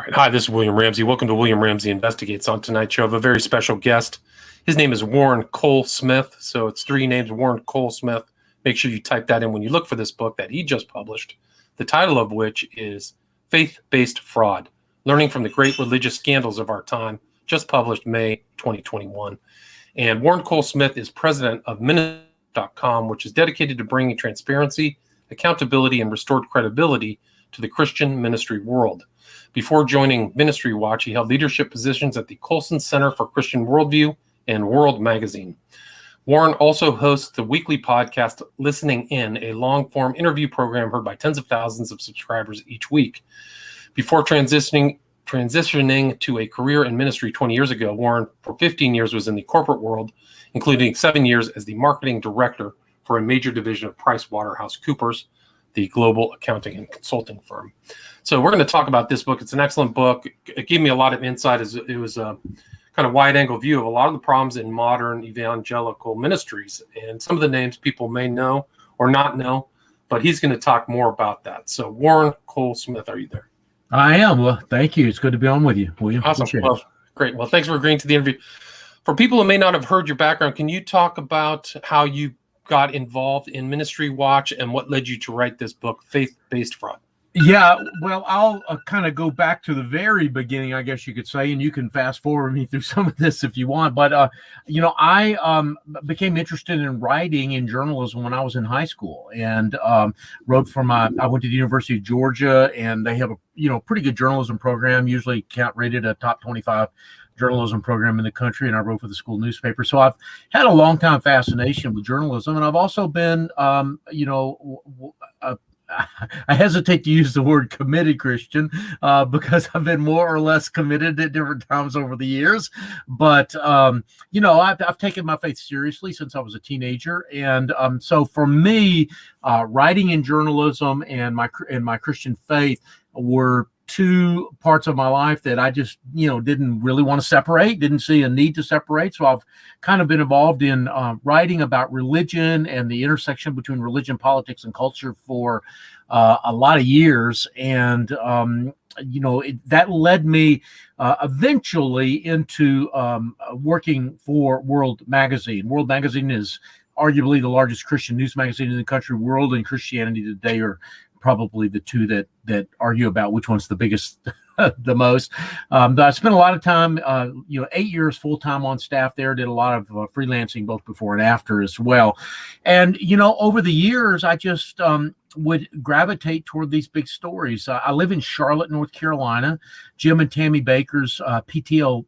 right. Hi, this is William Ramsey. Welcome to William Ramsey Investigates. On tonight's show, I have a very special guest. His name is Warren Cole Smith. So it's three names, Warren Cole Smith. Make sure you type that in when you look for this book that he just published, the title of which is Faith-Based Fraud, Learning from the Great Religious Scandals of Our Time, just published May 2021. And Warren Cole Smith is president of Ministry.com, which is dedicated to bringing transparency, accountability, and restored credibility to the Christian ministry world. Before joining Ministry Watch, he held leadership positions at the Colson Center for Christian Worldview and World Magazine. Warren also hosts the weekly podcast Listening In, a long-form interview program heard by tens of thousands of subscribers each week. Before transitioning to a career in ministry 20 years ago, Warren, for 15 years, was in the corporate world, including 7 years as the marketing director for a major division of PricewaterhouseCoopers, the global accounting and consulting firm. So we're going to talk about this book. It's an excellent book. It gave me a lot of insight. It was a kind of wide-angle view of a lot of the problems in modern evangelical ministries. And some of the names people may know or not know, but he's going to talk more about that. So Warren Cole Smith, are you there? I am. Well, thank you. It's good to be on with you, William. Awesome. Well, great. Well, thanks for agreeing to the interview. For people who may not have heard your background, can you talk about how you got involved in Ministry Watch and what led you to write this book, Faith-Based Fraud? Yeah, well, I'll kind of go back to the very beginning, I guess you could say, and you can fast forward me through some of this if you want. But, I became interested in writing and journalism when I was in high school, and wrote I went to the University of Georgia, and they have a pretty good journalism program, usually rated a top 25 journalism program in the country, and I wrote for the school newspaper. So I've had a long time fascination with journalism, and I've also been, I hesitate to use the word committed Christian because I've been more or less committed at different times over the years. But, I've taken my faith seriously since I was a teenager. And so for me, writing in journalism and my Christian faith were two parts of my life that I just, didn't really want to separate, didn't see a need to separate. So I've kind of been involved in writing about religion and the intersection between religion, politics, and culture for a lot of years. And, that led me eventually into working for World Magazine. World Magazine is arguably the largest Christian news magazine in the country. World and Christianity Today are probably the two that argue about which one's the biggest the most. But I spent a lot of time, 8 years full-time on staff there, did a lot of freelancing both before and after as well. And, over the years, I just would gravitate toward these big stories. I live in Charlotte, North Carolina. Jim and Tammy Baker's PTL,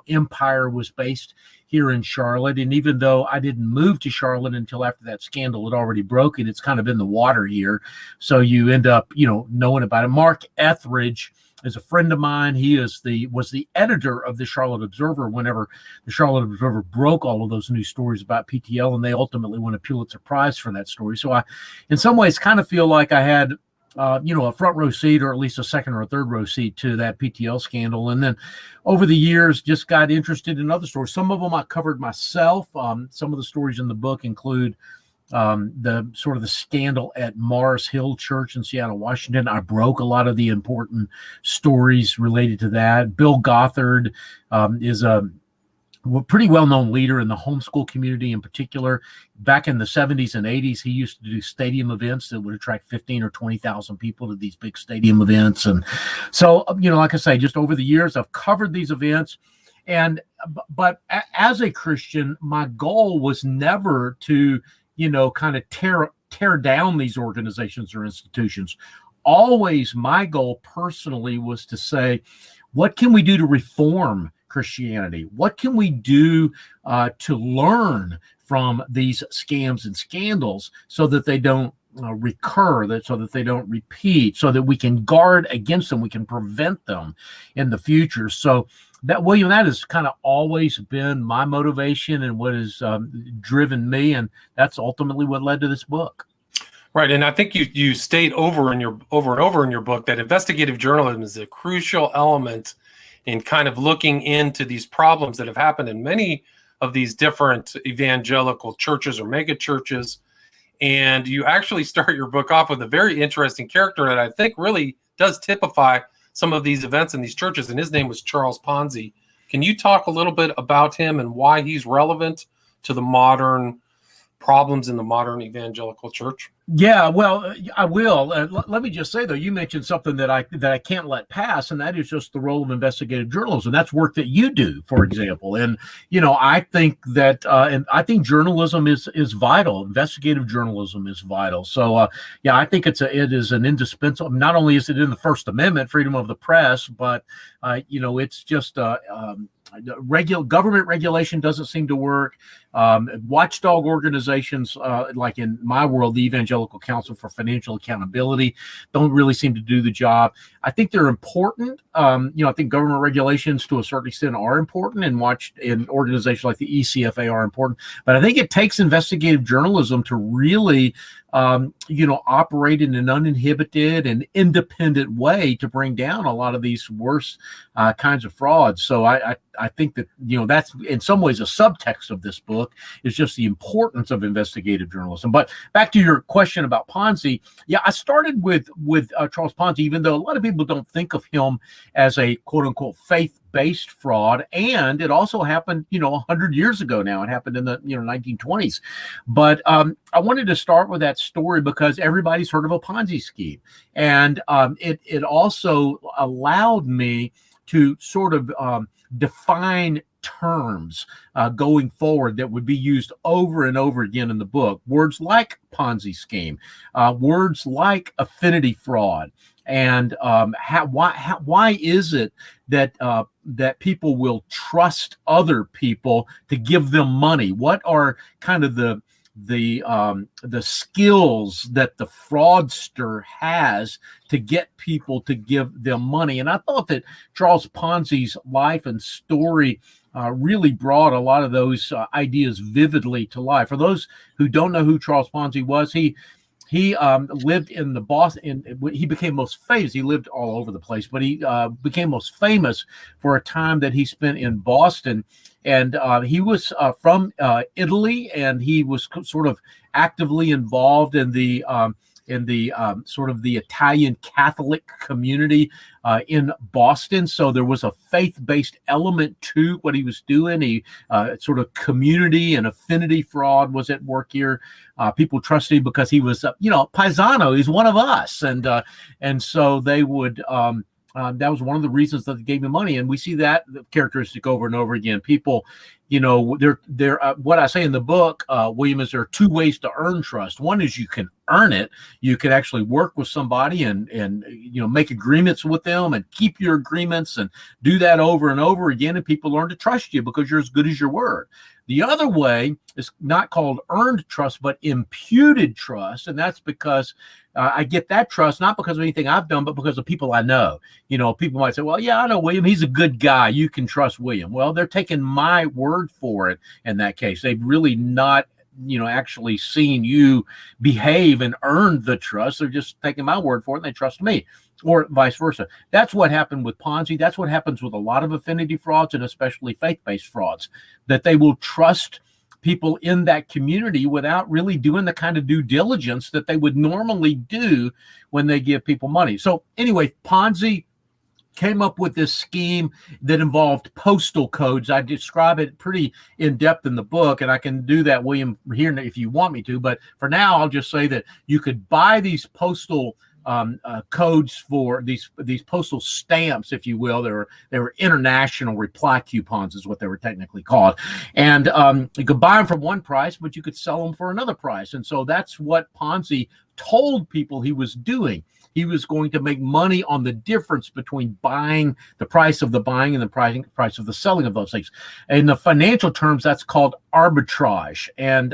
empire was based here in Charlotte. And even though I didn't move to Charlotte until after that scandal had already broken, it's kind of in the water here. So you end up, knowing about it. Mark Etheridge is a friend of mine. He was the editor of the Charlotte Observer whenever the Charlotte Observer broke all of those news stories about PTL, and they ultimately won a Pulitzer Prize for that story. So I, in some ways, kind of feel like I had a front row seat, or at least a second or a third row seat to that PTL scandal. And then over the years, just got interested in other stories. Some of them I covered myself. Some of the stories in the book include the sort of the scandal at Mars Hill Church in Seattle, Washington. I broke a lot of the important stories related to that. Bill Gothard is a pretty well-known leader in the homeschool community in particular. Back in the 70s and 80s, he used to do stadium events that would attract 15 or 20,000 people to these big stadium events. And so, like I say, just over the years, I've covered these events. But as a Christian, my goal was never to, kind of tear down these organizations or institutions. Always my goal personally was to say, what can we do to reform Christianity? What can we do to learn from these scams and scandals so that they don't recur, so that they don't repeat, so that we can guard against them, we can prevent them in the future? So that, William, that has kind of always been my motivation and what has driven me, and that's ultimately what led to this book. Right, and I think you state over and over in your book that investigative journalism is a crucial element in kind of looking into these problems that have happened in many of these different evangelical churches or mega churches. And you actually start your book off with a very interesting character that I think really does typify some of these events in these churches, and his name was Charles Ponzi. Can you talk a little bit about him and why he's relevant to the modern problems in the modern evangelical church? Yeah, well, I will. Let me just say, though, you mentioned something that I can't let pass, and that is just the role of investigative journalism. That's work that you do, for example. And I think that, and I think journalism is vital. Investigative journalism is vital. So, yeah, I think it is an indispensable. Not only is it in the First Amendment, freedom of the press, but it's just government regulation doesn't seem to work. Watchdog organizations, like in my world, the Evangelical Council for Financial Accountability, don't really seem to do the job. I think they're important. I think government regulations to a certain extent are important, and in organizations like the ECFA are important. But I think it takes investigative journalism to really operate in an uninhibited and independent way to bring down a lot of these worse kinds of frauds. So I think that, that's in some ways a subtext of this book is just the importance of investigative journalism. But back to your question about Ponzi. Yeah, I started with Charles Ponzi, even though a lot of people don't think of him as a quote unquote faith-based fraud. And it also happened, 100 years ago now. It happened in the 1920s. But I wanted to start with that story because everybody's heard of a Ponzi scheme. And it also allowed me to sort of define terms going forward that would be used over and over again in the book. Words like Ponzi scheme, words like affinity fraud, and why is it that people will trust other people to give them money? What are kind of the skills that the fraudster has to get people to give them money? And I thought that Charles Ponzi's life and story really brought a lot of those ideas vividly to life. For those who don't know who Charles Ponzi was, he lived in the Boston. He became most famous. He lived all over the place, but he became most famous for a time that he spent in Boston. And he was from Italy, and he was sort of actively involved in the sort of the Italian Catholic community in Boston. So there was a faith-based element to what he was doing. He sort of community and affinity fraud was at work here. People trusted him because he was, paisano. He's one of us, and so they would. That was one of the reasons that they gave him money, and we see that characteristic over and over again. People, they're what I say in the book, William, is there are two ways to earn trust. One is you can earn it. You can actually work with somebody and make agreements with them and keep your agreements and do that over and over again, and people learn to trust you because you're as good as your word. The other way is not called earned trust, but imputed trust. And that's because I get that trust, not because of anything I've done, but because of people I know. People might say, well, yeah, I know William. He's a good guy. You can trust William. Well, they're taking my word for it in that case. They've really not actually seen you behave and earned the trust. They're just taking my word for it and they trust me, or vice versa. That's what happened with Ponzi. That's what happens with a lot of affinity frauds, and especially faith-based frauds, that they will trust people in that community without really doing the kind of due diligence that they would normally do when they give people money. So anyway, Ponzi came up with this scheme that involved postal codes. I describe it pretty in depth in the book, and I can do that, William, here if you want me to. But for now, I'll just say that you could buy these postal codes for these postal stamps, if you will. They were international reply coupons, is what they were technically called. And you could buy them for one price, but you could sell them for another price. And so that's what Ponzi told people he was doing. He was going to make money on the difference between the price of the buying and the price of the selling of those things. In the financial terms, that's called arbitrage. And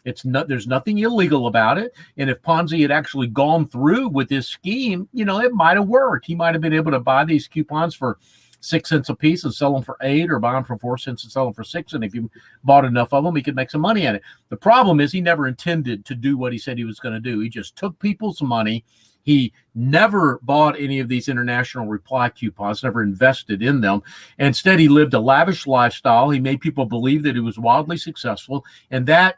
there's nothing illegal about it. And if Ponzi had actually gone through with this scheme, it might have worked. He might have been able to buy these coupons for 6 cents a piece and sell them for 8, or buy them for 4 cents and sell them for 6. And if you bought enough of them, he could make some money at it. The problem is he never intended to do what he said he was going to do. He just took people's money. He never bought any of these international reply coupons, never invested in them. Instead, he lived a lavish lifestyle. He made people believe that he was wildly successful. And that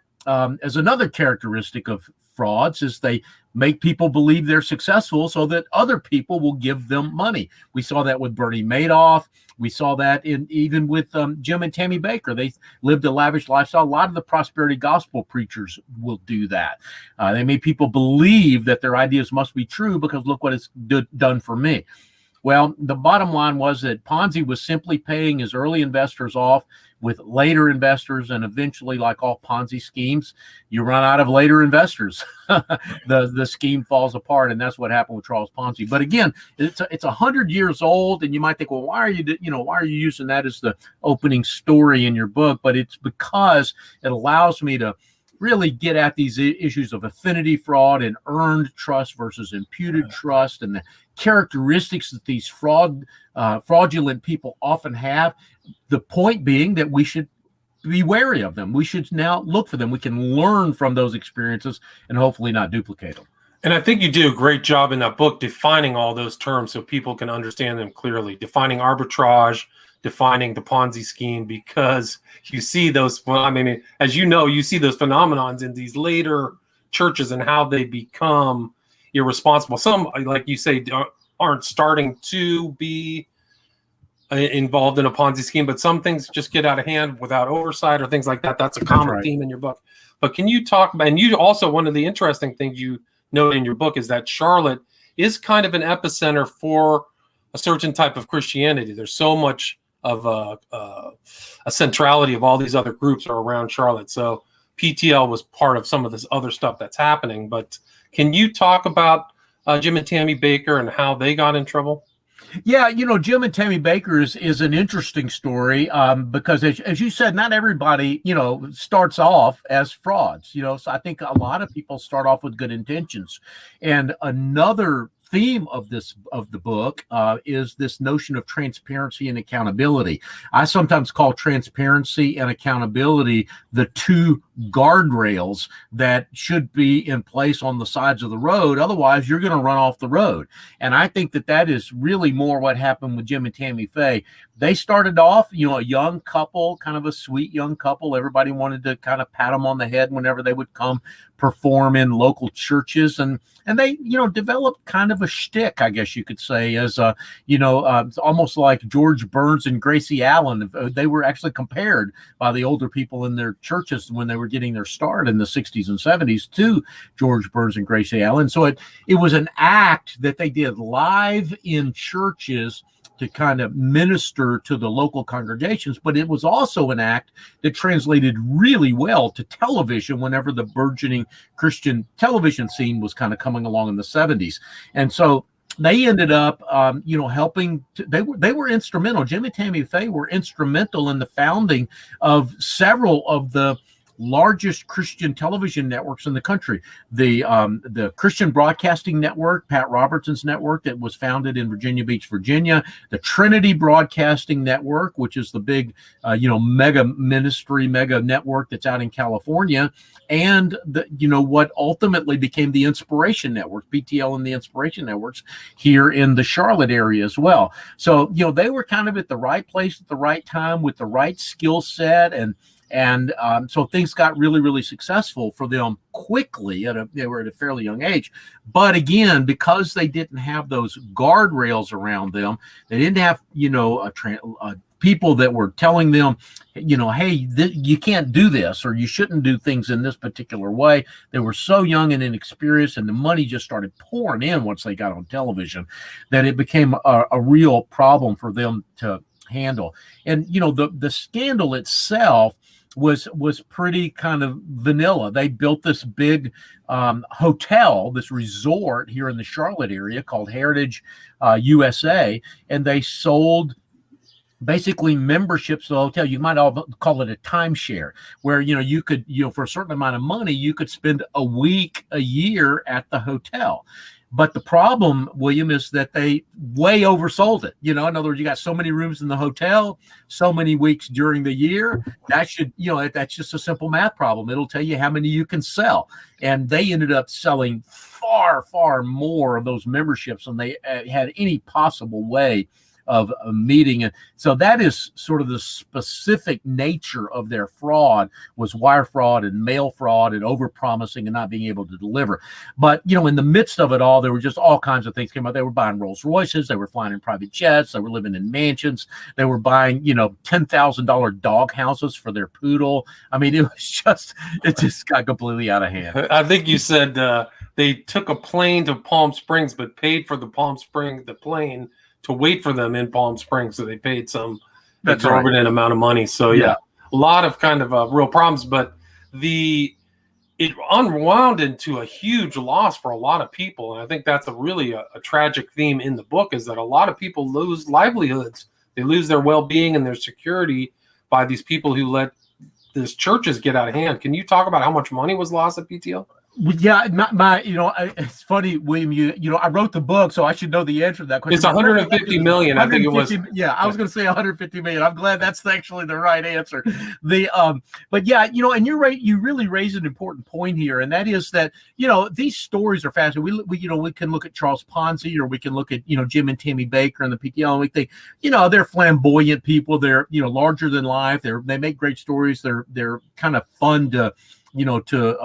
is another characteristic of frauds is they make people believe they're successful so that other people will give them money. We saw that with Bernie Madoff. We saw that even with Jim and Tammy Baker. They lived a lavish lifestyle. A lot of the prosperity gospel preachers will do that. They made people believe that their ideas must be true because look what it's done for me. Well, the bottom line was that Ponzi was simply paying his early investors off with later investors, and eventually, like all Ponzi schemes, you run out of later investors. The scheme falls apart, and that's what happened with Charles Ponzi. But again, it's 100 years old, and you might think, well, why are you using that as the opening story in your book? But it's because it allows me to really get at these issues of affinity fraud and earned trust versus imputed trust, and the characteristics that these fraudulent people often have. The point being that we should be wary of them. We should now look for them. We can learn from those experiences and hopefully not duplicate them. And I think you do a great job in that book defining all those terms so people can understand them clearly, defining arbitrage, defining the Ponzi scheme, because you see those, I mean, as you know, you see those phenomenons in these later churches and how they become irresponsible. Some, like you say, aren't starting to be involved in a Ponzi scheme, but some things just get out of hand without oversight or things like that. That's a common theme in your book. But can you talk about, and you also, one of the interesting things you note in your book is that Charlotte is kind of an epicenter for a certain type of Christianity. There's so much of a centrality of all these other groups are around Charlotte. So PTL was part of some of this other stuff that's happening. But can you talk about Jim and Tammy Baker and how they got in trouble? Yeah, Jim and Tammy Baker is an interesting story because, as you said, not everybody, starts off as frauds. So I think a lot of people start off with good intentions. And another theme of the book is this notion of transparency and accountability. I sometimes call transparency and accountability the two guardrails that should be in place on the sides of the road. Otherwise, you're going to run off the road. And I think that is really more what happened with Jim and Tammy Faye. They started off, a young couple, kind of a sweet young couple. Everybody wanted to kind of pat them on the head whenever they would come perform in local churches. And they, developed kind of a shtick, I guess you could say, as almost like George Burns and Gracie Allen. They were actually compared by the older people in their churches when they were getting their start in the 60s and 70s to George Burns and Gracie Allen. So it was an act that they did live in churches to kind of minister to the local congregations, but it was also an act that translated really well to television whenever the burgeoning Christian television scene was kind of coming along in the 70s. And so they ended up, helping. They were instrumental. Jim and Tammy Faye were instrumental in the founding of several of the largest Christian television networks in the country. The Christian Broadcasting Network, Pat Robertson's network, that was founded in Virginia Beach, Virginia. The Trinity Broadcasting Network, which is the big, mega ministry, mega network that's out in California. And what ultimately became the Inspiration Network, PTL and the Inspiration Networks here in the Charlotte area as well. So, they were kind of at the right place at the right time with the right skill set, and so things got really, really successful for them quickly. They were at a fairly young age. But again, because they didn't have those guardrails around them, they didn't have, people that were telling them, hey, you can't do this, or you shouldn't do things in this particular way. They were so young and inexperienced, and the money just started pouring in once they got on television, that it became a real problem for them to handle. And, the scandal itself was pretty kind of vanilla. They built this big hotel, this resort here in the Charlotte area called Heritage USA, and they sold basically memberships to the hotel. You might all call it a timeshare, where you could, for a certain amount of money, you could spend a week, a year at the hotel. But the problem, William, is that they way oversold it. In other words, you got so many rooms in the hotel, so many weeks during the year. That should, that's just a simple math problem. It'll tell you how many you can sell. And they ended up selling far, far more of those memberships than they had any possible way of a meeting. And so that is sort of the specific nature of their fraud, was wire fraud and mail fraud and overpromising and not being able to deliver. But, in the midst of it all, there were just all kinds of things came out. They were buying Rolls Royces. They were flying in private jets. They were living in mansions. They were buying, $10,000 dog houses for their poodle. I mean, it just got completely out of hand. I think you said they took a plane to Palm Springs, but paid for the plane to wait for them in Palm Springs. So they paid some exorbitant amount of money. So yeah, a lot of kind of real problems, but it unwound into a huge loss for a lot of people. And I think that's a tragic theme in the book, is that a lot of people lose livelihoods. They lose their well-being and their security by these people who let these churches get out of hand. Can you talk about how much money was lost at PTL? Yeah, it's funny, William. I wrote the book, so I should know the answer to that question. It's 150 million. I think it was. Yeah, I was going to say 150 million. I'm glad that's actually the right answer. But yeah, and you're right. You really raise an important point here, and that is that these stories are fascinating. We can look at Charles Ponzi, or we can look at Jim and Tammy Baker and the PTL, and we think they're flamboyant people. They're larger than life. They make great stories. They're kind of fun to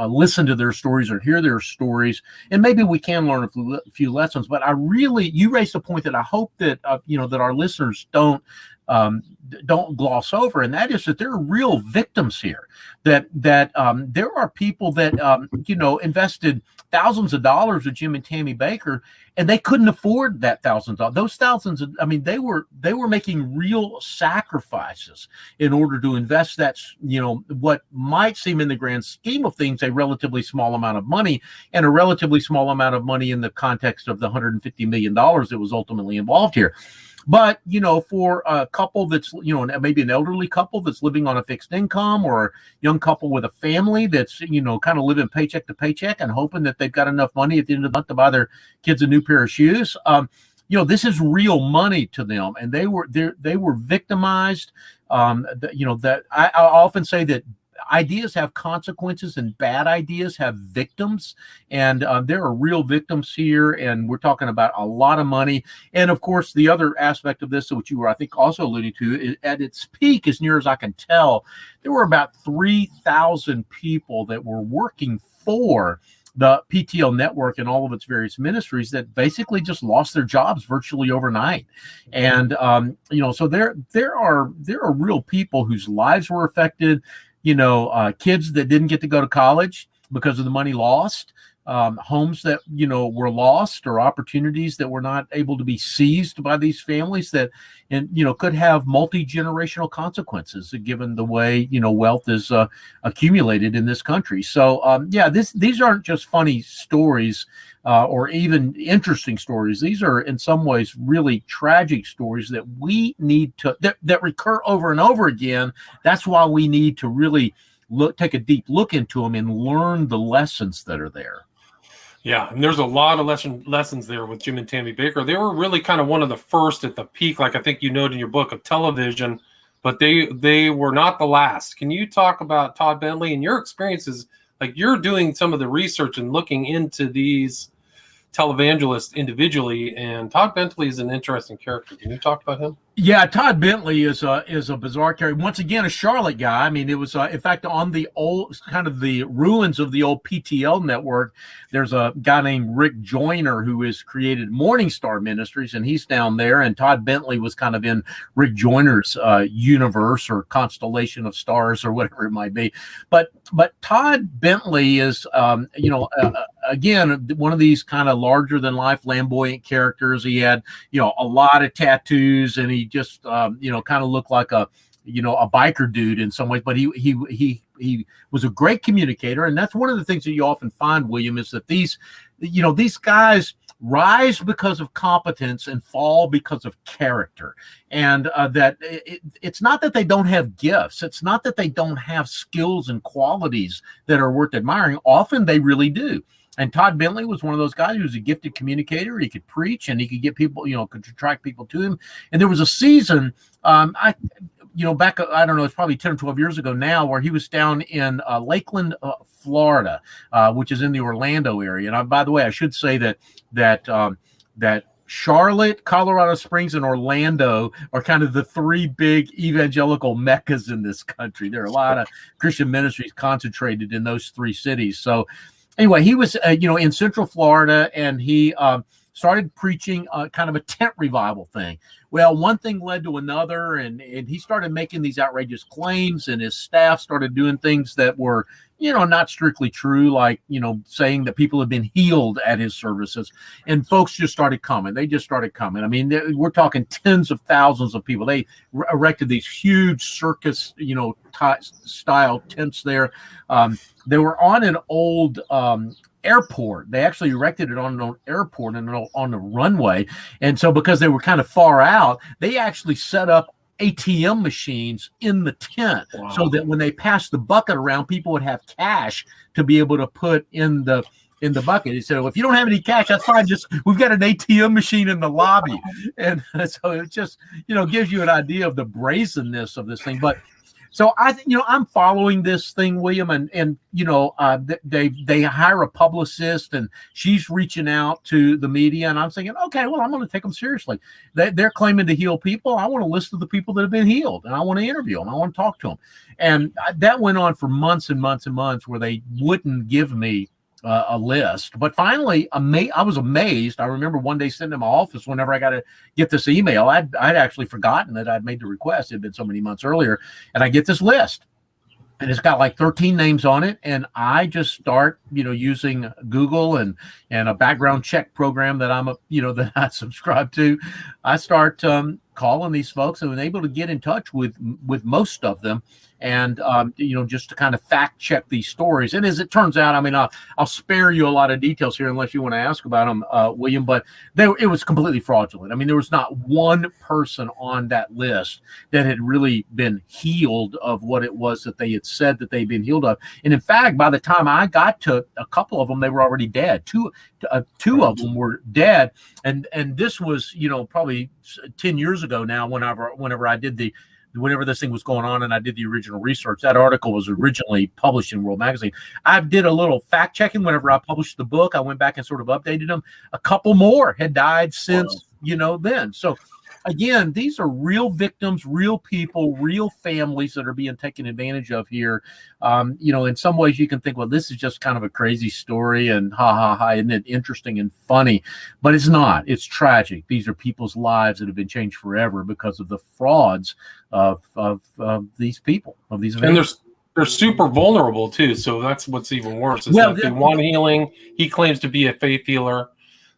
listen to their stories or hear their stories, and maybe we can learn a few lessons. But you raised a point that I hope that that our listeners don't gloss over, and that is that there are real victims here. That there are people that invested thousands of dollars with Jim and Tammy Baker, and they couldn't afford that thousands of those thousands. They were making real sacrifices in order to invest that, what might seem in the grand scheme of things a relatively small amount of money, and a relatively small amount of money in the context of the $150 million that was ultimately involved here. But, for a couple that's, maybe an elderly couple that's living on a fixed income, or a young couple with a family that's, kind of living paycheck to paycheck and hoping that they've got enough money at the end of the month to buy their kids a new pair of shoes. This is real money to them, and they were victimized. That I often say that ideas have consequences, and bad ideas have victims, and there are real victims here, and we're talking about a lot of money. And of course, the other aspect of this, which you were, I think, also alluding to, is at its peak, as near as I can tell, there were about 3,000 people that were working for the PTL network and all of its various ministries that basically just lost their jobs virtually overnight. And so there are real people whose lives were affected. Kids that didn't get to go to college because of the money lost, homes that, were lost, or opportunities that were not able to be seized by these families that, could have multi-generational consequences given the way, wealth is accumulated in this country. So, these aren't just funny stories or even interesting stories. These are in some ways really tragic stories that we need to, that recur over and over again. That's why we need to really take a deep look into them and learn the lessons that are there. Yeah, and there's a lot of lessons there with Jim and Tammy Baker. They were really kind of one of the first at the peak, like I think you noted in your book, of television, but they were not the last. Can you talk about Todd Bentley and your experiences? Like, you're doing some of the research and looking into these televangelists individually, and Todd Bentley is an interesting character. Can you talk about him? Yeah, Todd Bentley is a bizarre character. Once again, a Charlotte guy. I mean, it was in fact on the old kind of the ruins of the old PTL network. There's a guy named Rick Joyner who has created Morning Star Ministries, and he's down there. And Todd Bentley was kind of in Rick Joyner's universe or constellation of stars or whatever it might be. But Todd Bentley is again one of these kind of larger than life flamboyant characters. He had a lot of tattoos, and he just kind of looked like a biker dude in some ways, but he was a great communicator. And that's one of the things that you often find, William, is that these guys rise because of competence and fall because of character. And that it's not that they don't have gifts. It's not that they don't have skills and qualities that are worth admiring. Often they really do. And Todd Bentley was one of those guys who was a gifted communicator. He could preach, and he could get people, could attract people to him. And there was a season, back, I don't know, it's probably 10 or 12 years ago now, where he was down in Lakeland, Florida, which is in the Orlando area. And by the way, I should say that Charlotte, Colorado Springs, and Orlando are kind of the three big evangelical meccas in this country. There are a lot of Christian ministries concentrated in those three cities. So anyway, he was, in Central Florida, and he started preaching kind of a tent revival thing. Well, one thing led to another, and he started making these outrageous claims, and his staff started doing things that were, not strictly true, like, saying that people had been healed at his services. And folks just started coming. They just started coming. I mean, we're talking tens of thousands of people. They erected these huge circus, style tents there. They were on an old airport. They actually erected it on an airport and on a runway. And so because they were kind of far out, they actually set up ATM machines in the tent. Wow. So that when they passed the bucket around, people would have cash to be able to put in the bucket. He said, well, if you don't have any cash, that's fine. Just, we've got an ATM machine in the lobby. And so it just, gives you an idea of the brazenness of this thing. But so I'm following this thing, William, and they hire a publicist, and she's reaching out to the media, and I'm thinking, okay, well, I'm going to take them seriously. They're claiming to heal people. I want a list of the people that have been healed, and I want to interview them. I want to talk to them. And that went on for months and months and months, where they wouldn't give me a list. But finally, I was amazed. I remember one day sitting in my office whenever I got to get this email. I'd actually forgotten that I'd made the request. It had been so many months earlier. And I get this list. And it's got like 13 names on it. And I just start, using Google and a background check program that that I subscribe to. I start calling these folks, and was able to get in touch with most of them. And, just to kind of fact check these stories. And as it turns out, I mean, I'll spare you a lot of details here unless you want to ask about them, William, but it was completely fraudulent. I mean, there was not one person on that list that had really been healed of what it was that they had said that they'd been healed of. And in fact, by the time I got to a couple of them, they were already dead. Two of them were dead. And this was, probably 10 years ago now, whenever this thing was going on and I did the original research. That article was originally published in World Magazine. I did a little fact checking whenever I published the book. I went back and sort of updated them. A couple more had died since, then. So again, these are real victims, real people, real families that are being taken advantage of here. In some ways you can think, well, this is just kind of a crazy story and isn't it interesting and funny? But it's not. It's tragic. These are people's lives that have been changed forever because of the frauds of these people, of these events. And they're super vulnerable too. So that's what's even worse. Is that they want healing. He claims to be a faith healer.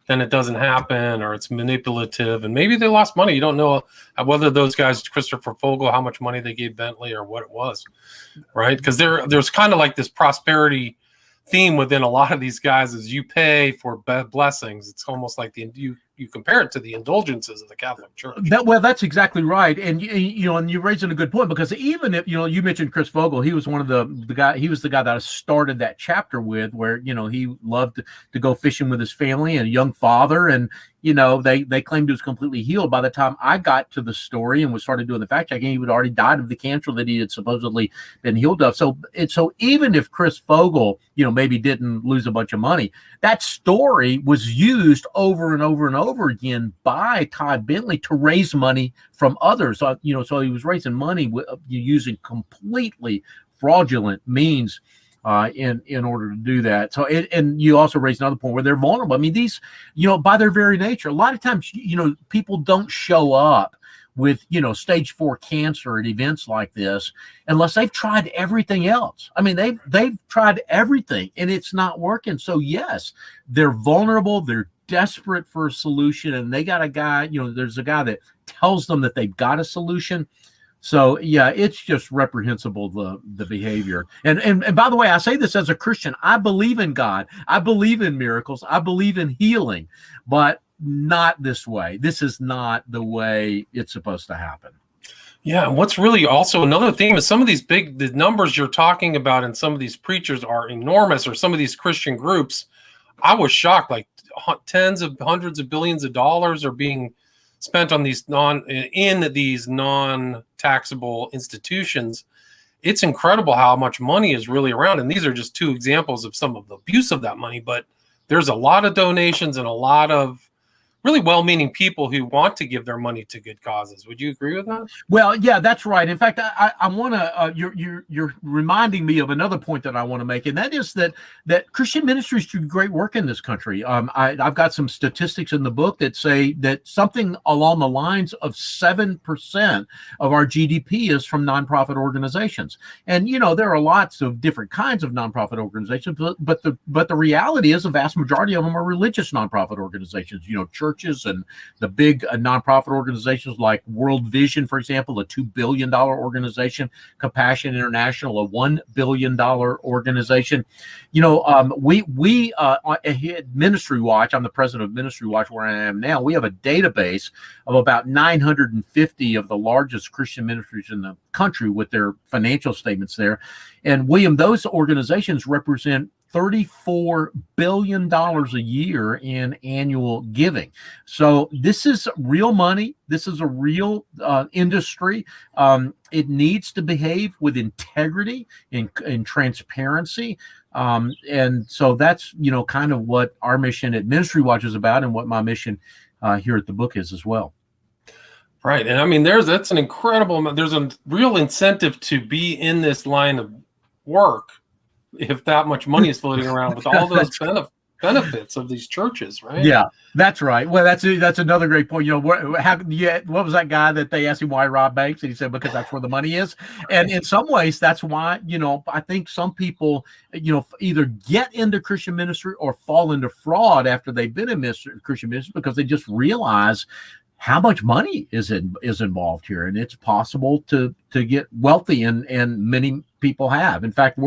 Then it doesn't happen, or it's manipulative, and maybe they lost money. You don't know whether those guys, Christopher Fogel, how much money they gave Bentley or what it was, right? Because there's kind of like this prosperity theme within a lot of these guys is you pay for blessings. It's almost like you compare it to the indulgences of the Catholic Church. That's exactly right. And you're raising a good point, because even if, you mentioned Chris Vogel, he was one of the guy, he was the guy that I started that chapter with, where, he loved to go fishing with his family, and a young father. And, they claimed he was completely healed. By the time I got to the story and started doing the fact checking, he had already died of the cancer that he had supposedly been healed of. So even if Chris Vogel, maybe didn't lose a bunch of money, that story was used over and over and over again by Todd Bentley to raise money from others. So he was raising money using completely fraudulent means in order to do that. So, and you also raised another point where they're vulnerable. I mean, these, by their very nature, a lot of times, people don't show up with, stage 4 cancer at events like this unless they've tried everything else. I mean, they've tried everything and it's not working. So yes, they're vulnerable. They're desperate for a solution, and they got a guy, there's a guy that tells them that they've got a solution. So yeah, it's just reprehensible, the behavior. And by the way, I say this as a Christian. I believe in God. I believe in miracles. I believe in healing, but not this way. This is not the way it's supposed to happen. Yeah, and what's really also another theme is some of these the numbers you're talking about, and some of these preachers are enormous, or some of these Christian groups. I was shocked, like tens of hundreds of billions of dollars are being spent on these non-taxable institutions. It's incredible how much money is really around. And these are just two examples of some of the abuse of that money, but there's a lot of donations and a lot of really well-meaning people who want to give their money to good causes. Would you agree with that? Well, yeah, that's right. In fact, I want to. You're reminding me of another point that I want to make, and that is that Christian ministries do great work in this country. I've got some statistics in the book that say that something along the lines of 7% of our GDP is from nonprofit organizations, and there are lots of different kinds of nonprofit organizations, but the reality is the vast majority of them are religious nonprofit organizations. Churches and the big nonprofit organizations like World Vision, for example, a $2 billion organization, Compassion International, a $1 billion organization. We at Ministry Watch, I'm the president of Ministry Watch where I am now, we have a database of about 950 of the largest Christian ministries in the country with their financial statements there. And William, those organizations represent $34 billion a year in annual giving. So this is real money. This is a real industry. It needs to behave with integrity and transparency. And so that's, kind of what our mission at Ministry Watch is about, and what my mission here at the book is as well. Right. And I mean, that's an incredible amount. There's a real incentive to be in this line of work if that much money is floating around with all those benefits of these churches, right? Yeah, that's right. Well, that's another great point. What was that guy that they asked him why he robbed banks? And he said, because that's where the money is. And in some ways, that's why, I think some people, either get into Christian ministry or fall into fraud after they've been in Christian ministry, because they just realize how much money is involved here, and it's possible to get wealthy, and many people have. In fact,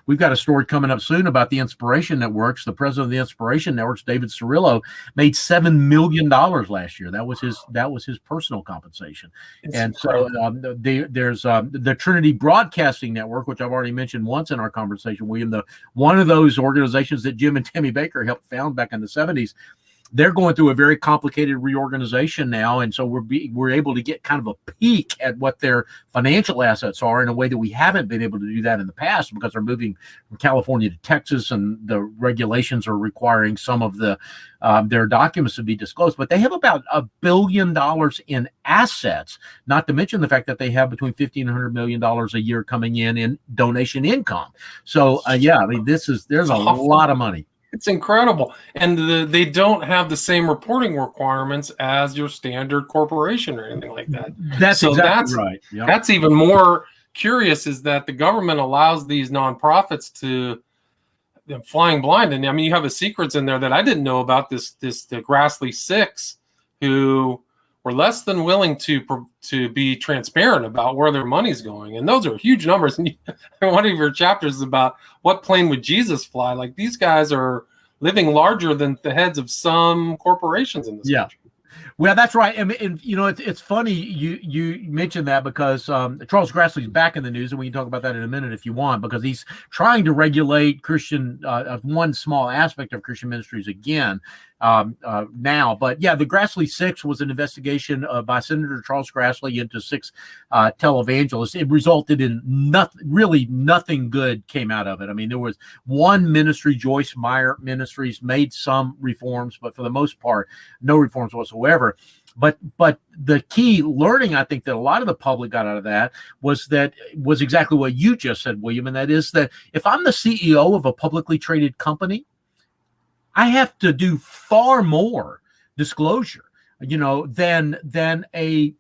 we've got a story coming up soon about the Inspiration Networks. The president of the Inspiration Networks, David Cirillo, made $7 million last year. That was his personal compensation. And so there's the Trinity Broadcasting Network, which I've already mentioned once in our conversation, William. One of those organizations that Jim and Tammy Baker helped found back in the 70s. They're going through a very complicated reorganization now, and so we're able to get kind of a peek at what their financial assets are in a way that we haven't been able to do that in the past, because they're moving from California to Texas, and the regulations are requiring some of their documents to be disclosed. But they have about $1 billion in assets, not to mention the fact that they have between $50 and $100 million a year coming in donation income. So there's a lot of money. It's incredible. And they don't have the same reporting requirements as your standard corporation or anything like that. That's right. Yep. That's even more curious, is that the government allows these nonprofits to flying blind. And I mean, you have a secrets in there that I didn't know about, the Grassley Six, who were less than willing to be transparent about where their money's going. And those are huge numbers. And one of your chapters is about what plane would Jesus fly. Like, these guys are living larger than the heads of some corporations in this country. Well, that's right. And it's funny you mentioned that, because Charles Grassley's back in the news, and we can talk about that in a minute if you want, because he's trying to regulate Christian, one small aspect of Christian ministries again now. But yeah, the Grassley Six was an investigation by Senator Charles Grassley into 6 televangelists. It resulted in nothing good came out of it. I mean, there was one ministry, Joyce Meyer Ministries, made some reforms, but for the most part, no reforms whatsoever. But the key learning, I think, that a lot of the public got out of that was exactly what you just said, William, and that is that if I'm the CEO of a publicly traded company, I have to do far more disclosure, than a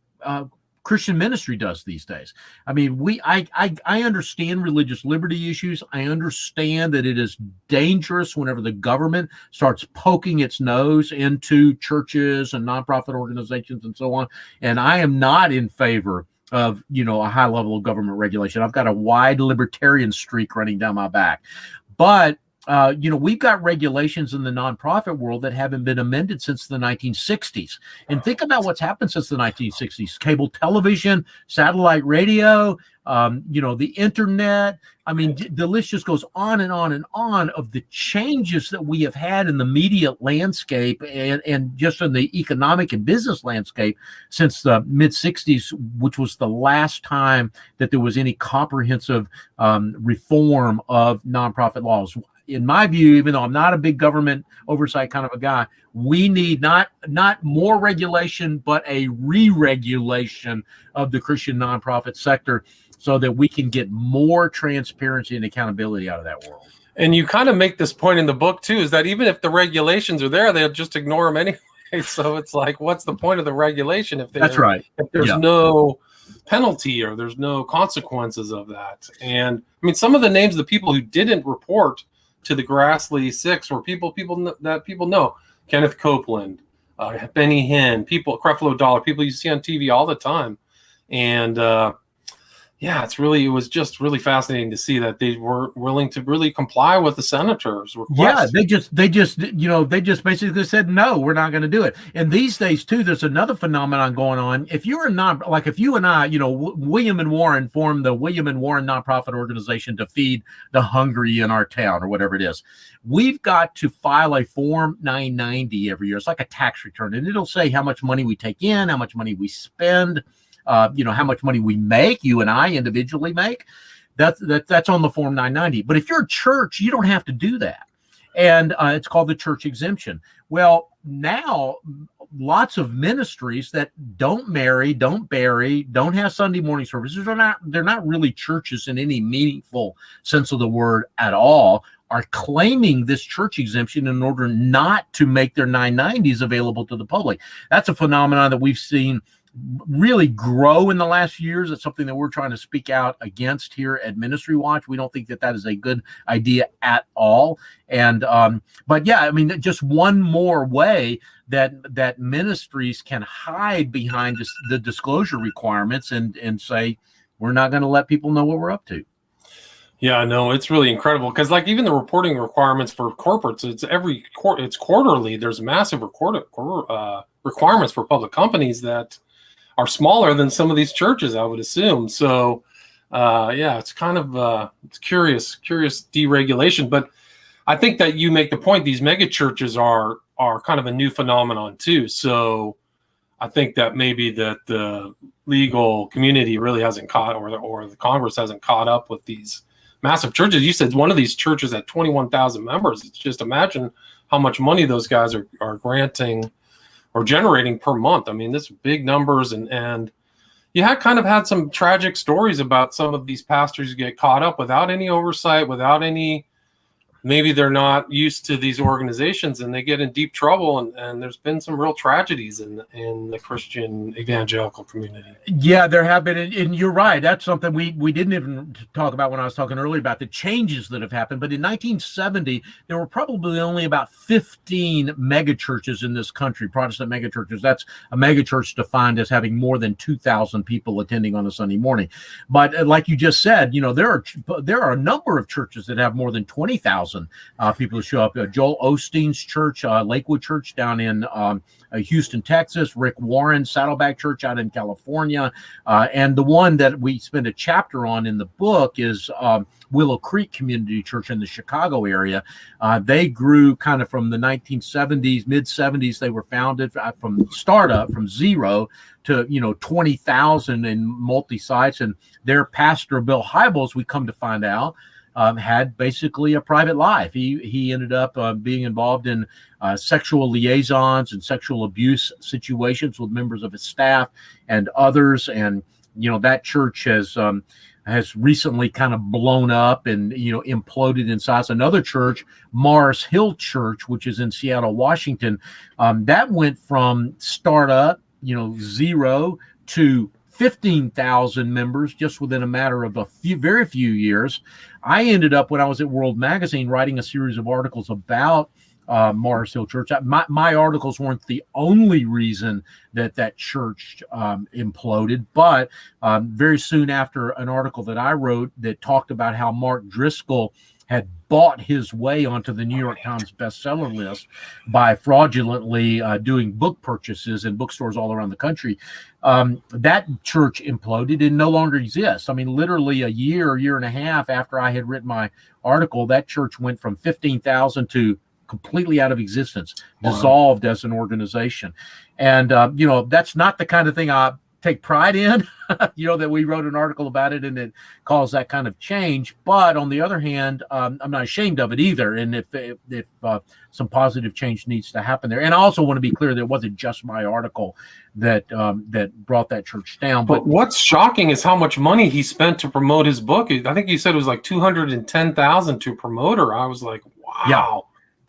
Christian ministry does these days. I mean, I understand religious liberty issues. I understand that it is dangerous whenever the government starts poking its nose into churches and nonprofit organizations and so on. And I am not in favor of, a high level of government regulation. I've got a wide libertarian streak running down my back. But we've got regulations in the nonprofit world that haven't been amended since the 1960s. And think about what's happened since the 1960s. Cable television, satellite radio, the internet. I mean, the list just goes on and on and on of the changes that we have had in the media landscape and just in the economic and business landscape since the mid-60s, which was the last time that there was any comprehensive reform of nonprofit laws. in my view, even though I'm not a big government oversight kind of a guy, we need not more regulation, but a re-regulation of the Christian nonprofit sector so that we can get more transparency and accountability out of that world. And you kind of make this point in the book too, is that even if the regulations are there, they'll just ignore them anyway. So it's like, what's the point of the regulation if that's right? If there's no penalty or there's no consequences of that? And I mean, some of the names of the people who didn't report to the Grassley Six were people that people know: Kenneth Copeland, Benny Hinn, Creflo Dollar, people you see on TV all the time. And it was just really fascinating to see that they weren't willing to really comply with the senators' request. Yeah, they just basically said, no, we're not going to do it. And these days too, there's another phenomenon going on. If you're if you and I, William and Warren formed the William and Warren nonprofit organization to feed the hungry in our town or whatever it is, we've got to file a Form 990 every year. It's like a tax return, and it'll say how much money we take in, how much money we spend, how much money we make, you and I individually make. That's on the Form 990. But if you're a church, you don't have to do that. And it's called the church exemption. Well, now lots of ministries that don't marry, don't bury, don't have Sunday morning services, they're not really churches in any meaningful sense of the word at all, are claiming this church exemption in order not to make their 990s available to the public. That's a phenomenon that we've seen really grow in the last few years. It's something that we're trying to speak out against here at Ministry Watch. We don't think that is a good idea at all. And but yeah, I mean, just one more way that ministries can hide behind the disclosure requirements and say, we're not going to let people know what we're up to. Yeah, no, it's really incredible because, like, even the reporting requirements for corporates, it's quarterly. There's massive requirements for public companies that are smaller than some of these churches, I would assume. So, it's kind of it's curious deregulation. But I think that you make the point; these mega churches are kind of a new phenomenon too. So, I think that maybe that the legal community really hasn't caught, or the Congress hasn't caught up with these massive churches. You said one of these churches had 21,000 members. It's just imagine how much money those guys are granting or generating per month. I mean, this big numbers, and you had some tragic stories about some of these pastors who get caught up without any oversight, without any, maybe they're not used to these organizations and they get in deep trouble. And there's been some real tragedies in the Christian evangelical community. Yeah, there have been. And you're right. That's something we didn't even talk about when I was talking earlier about the changes that have happened. But in 1970, there were probably only about 15 megachurches in this country, Protestant megachurches. That's a megachurch defined as having more than 2,000 people attending on a Sunday morning. But like you just said, there are a number of churches that have more than 20,000 people who show up. Joel Osteen's church, Lakewood Church down in Houston, Texas, Rick Warren's Saddleback Church out in California, and the one that we spend a chapter on in the book is Willow Creek Community Church in the Chicago area. They grew kind of from the 1970s, mid-70s. They were founded from startup, from zero to 20,000 in multi-sites, and their pastor, Bill Hybels, we come to find out, had basically a private life. He ended up being involved in sexual liaisons and sexual abuse situations with members of his staff and others. And that church has recently kind of blown up and imploded in size. Another church, Mars Hill Church, which is in Seattle, Washington, that went from startup, zero to 15,000 members just within a matter of very few years. I ended up, when I was at World Magazine, writing a series of articles about Mars Hill Church. My articles weren't the only reason that church imploded, but very soon after an article that I wrote that talked about how Mark Driscoll had bought his way onto the New York Times bestseller list by fraudulently doing book purchases in bookstores all around the country. That church imploded and no longer exists. I mean, literally a year and a half after I had written my article, that church went from 15,000 to completely out of existence, dissolved as an organization. And, that's not the kind of thing I take pride in, that we wrote an article about it and it caused that kind of change. But on the other hand, I'm not ashamed of it either. And if some positive change needs to happen there, and I also want to be clear that it wasn't just my article that brought that church down. But what's shocking is how much money he spent to promote his book. I think you said it was like $210,000 to promote her. I was like, wow. Yeah.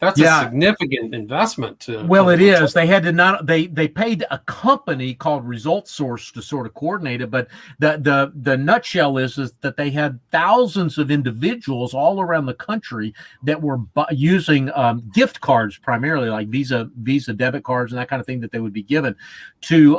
That's a significant investment. Well, it is. They had to they paid a company called Result Source to sort of coordinate it. But the nutshell is that they had thousands of individuals all around the country that were using gift cards, primarily like Visa debit cards and that kind of thing that they would be given to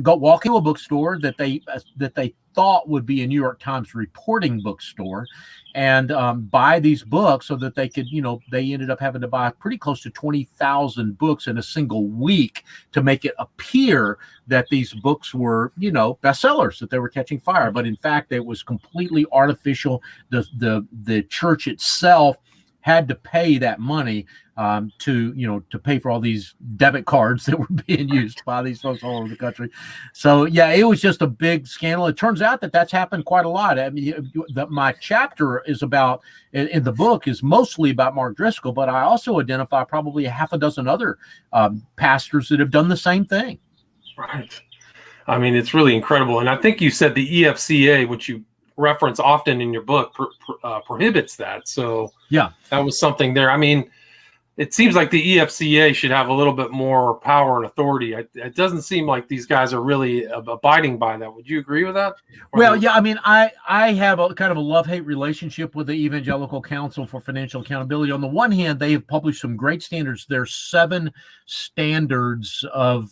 go walk into a bookstore that they thought would be a New York Times reporting bookstore and buy these books so that they could, they ended up having to buy pretty close to 20,000 books in a single week to make it appear that these books were, bestsellers, that they were catching fire. But in fact, it was completely artificial. The church itself had to pay that money to pay for all these debit cards that were being used by these folks all over the country. So yeah, it was just a big scandal. It turns out that that's happened quite a lot. I mean, my chapter is about in the book is mostly about Mark Driscoll, but I also identify probably a half a dozen other pastors that have done the same thing. Right. I mean, it's really incredible. And I think you said the EFCA, which you reference often in your book, prohibits that. So yeah, that was something there. I mean, it seems like the EFCA should have a little bit more power and authority. It doesn't seem like these guys are really abiding by that. Would you agree with that? Well, yeah, I mean, I have a kind of a love-hate relationship with the Evangelical Council for Financial Accountability. On the one hand, they have published some great standards. There's 7 standards of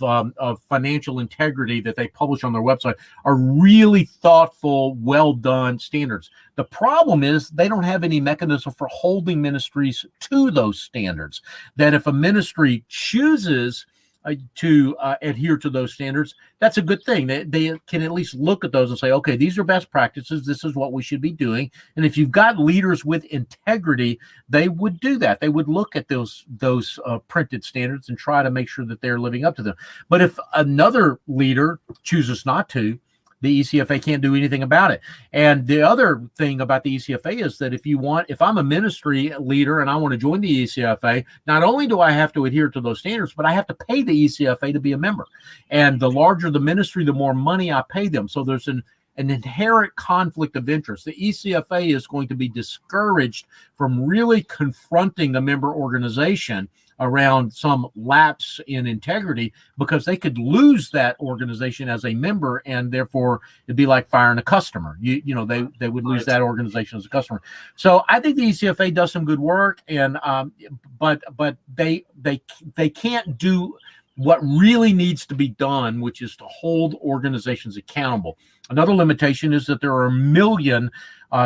financial integrity that they publish on their website, are really thoughtful, well-done standards. The problem is they don't have any mechanism for holding ministries to those standards. That if a ministry chooses to adhere to those standards, that's a good thing. They can at least look at those and say, okay, these are best practices. This is what we should be doing. And if you've got leaders with integrity, they would do that. They would look at those printed standards and try to make sure that they're living up to them. But if another leader chooses not to, the ECFA can't do anything about it. And the other thing about the ECFA is that if I'm a ministry leader and I want to join the ECFA, not only do I have to adhere to those standards, but I have to pay the ECFA to be a member. And the larger the ministry, the more money I pay them. So there's an inherent conflict of interest. The ECFA is going to be discouraged from really confronting a member organization around some lapse in integrity, because they could lose that organization as a member, and therefore it'd be like firing a customer. They would lose that organization as a customer. So I think the ECFA does some good work, and but they can't do what really needs to be done, which is to hold organizations accountable. Another limitation is that there are 1 million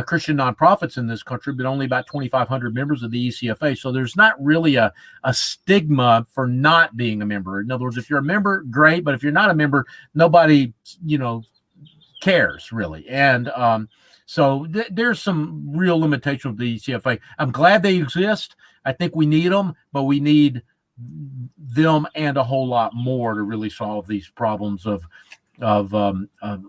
Christian nonprofits in this country, but only about 2,500 members of the ECFA. So there's not really a stigma for not being a member. In other words, if you're a member, great. But if you're not a member, nobody, cares really. And so there's some real limitation with the ECFA. I'm glad they exist. I think we need them, but we need them and a whole lot more to really solve these problems of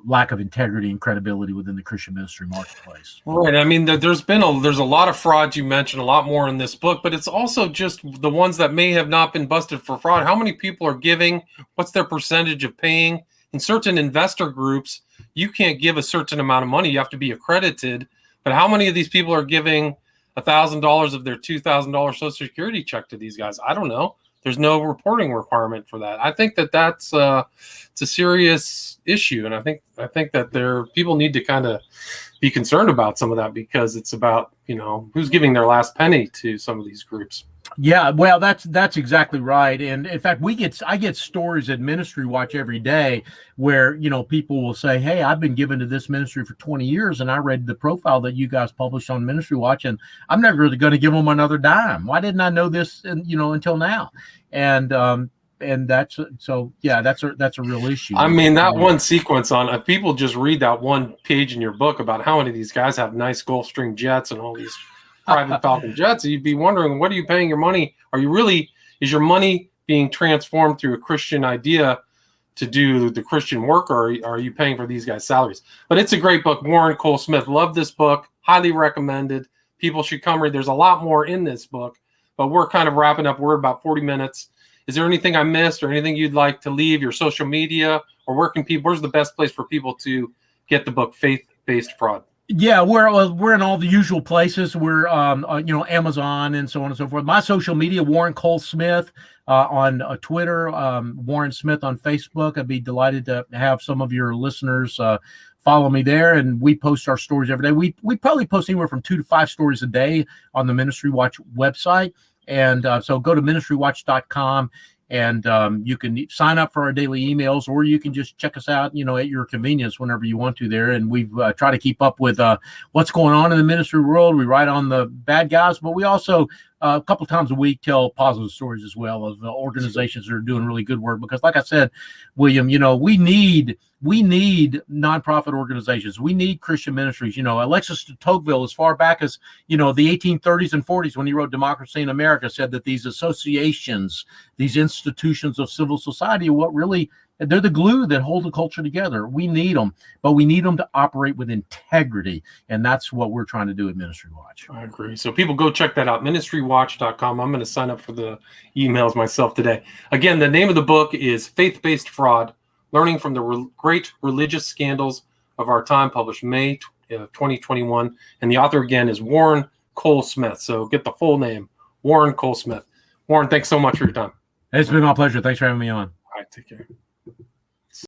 lack of integrity and credibility within the Christian ministry marketplace. Right. I mean, there's a lot of fraud. You mentioned a lot more in this book, but it's also just the ones that may have not been busted for fraud. How many people are giving? What's their percentage of paying? In certain investor groups, you can't give a certain amount of money. You have to be accredited. But how many of these people are giving $1,000 of their $2,000 Social Security check to these guys? I don't know. There's no reporting requirement for that. I think that's it's a serious issue, and I think that people need to kind of be concerned about some of that, because it's about who's giving their last penny to some of these groups. Yeah, well, that's exactly right. And in fact, I get stories at Ministry Watch every day where, people will say, hey, I've been given to this ministry for 20 years, and I read the profile that you guys published on Ministry Watch, and I'm never really going to give them another dime. Why didn't I know this, until now? And that's a real issue. I mean, that one sequence if people just read that one page in your book about how many of these guys have nice Gulfstream jets and all these private Falcon jets, you'd be wondering, what are you paying your money? Is your money being transformed through a Christian idea to do the Christian work, or are you paying for these guys' salaries? But it's a great book. Warren Cole Smith. Love this book. Highly recommended. People should come read. There's a lot more in this book, but we're kind of wrapping up. We're about 40 minutes. Is there anything I missed or anything you'd like to leave? Your social media, or where's the best place for people to get the book, Faith-Based Fraud? Yeah, we're in all the usual places. We're Amazon and so on and so forth. My social media, Warren Cole Smith on Twitter, Warren Smith on Facebook. I'd be delighted to have some of your listeners follow me there, and we post our stories every day. We probably post anywhere from 2 to 5 stories a day on the Ministry Watch website, and so go to ministrywatch.com. And you can sign up for our daily emails, or you can just check us out, at your convenience whenever you want to there. And we try to keep up with what's going on in the ministry world. We write on the bad guys, but we also a couple times a week tell positive stories as well of organizations that are doing really good work. Because like I said, William, we need nonprofit organizations. We need Christian ministries. Alexis de Tocqueville, as far back as, the 1830s and 40s, when he wrote Democracy in America, said that these associations, these institutions of civil society, they're the glue that hold the culture together. We need them, but we need them to operate with integrity. And that's what we're trying to do at Ministry Watch. I agree. So people go check that out, ministrywatch.com. I'm going to sign up for the emails myself today. Again, the name of the book is Faith-Based Fraud, Learning from the Great Religious Scandals of Our Time, published May 2021. And the author, again, is Warren Cole Smith. So get the full name, Warren Cole Smith. Warren, thanks so much for your time. It's been my pleasure. Thanks for having me on. All right, take care.